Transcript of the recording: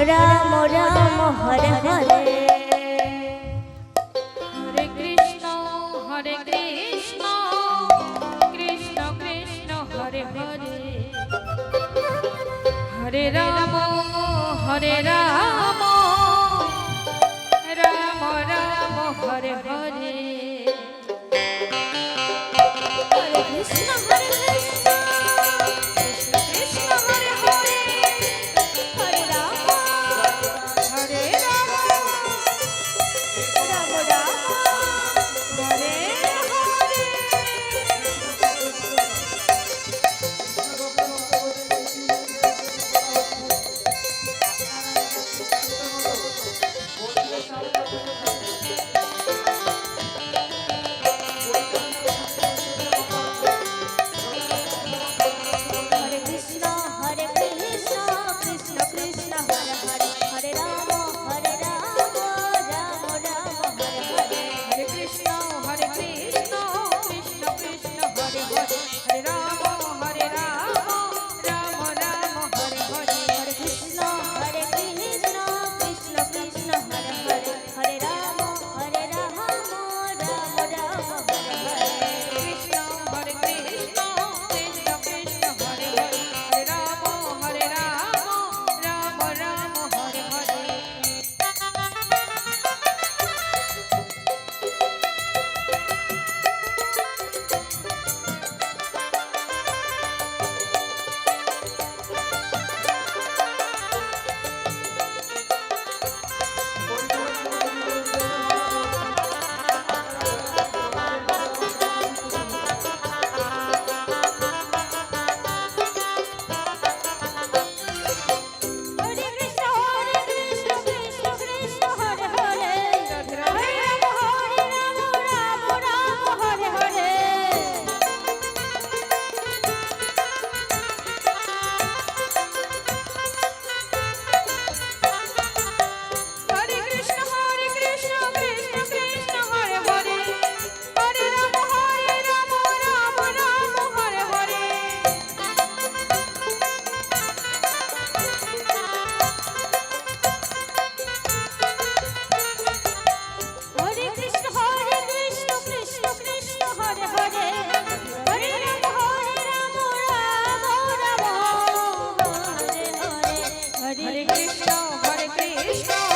Ram Ram Hare Hare Hare Krishna Krishna Krishna Hare Hare Hare Ram Ram Ram Hare Hare Hare Krishna Krishna Krishna Hare Hare Hare Ram Ram Ram Hare Hare Hare Krishna Krishna Krishna Hare Hare Hare Ram Ram Ram Hare Hare Hare Krishna Krishna Krishna Hare Hare Hare Ram Ram Hare Hare Hare Krishna Krishna Krishna Krishna Hare Hare Hare Ram Ram Ram Hare Hare Krishna Krishna Krishna Krishna Hare Hare Hare Ram Ram Hare Hare Hare Krishna Krishna Krishna Hare Hare Radhe Hare Radhe Ram Hare Hare Hare Krishna Krishna Krishna Hare Hare Hare Ram Ram Hare Hare Hare Krishna Krishna Krishna Hare Hare Hare Ram Ram Ram Hare Hare Hare Krishna Krishna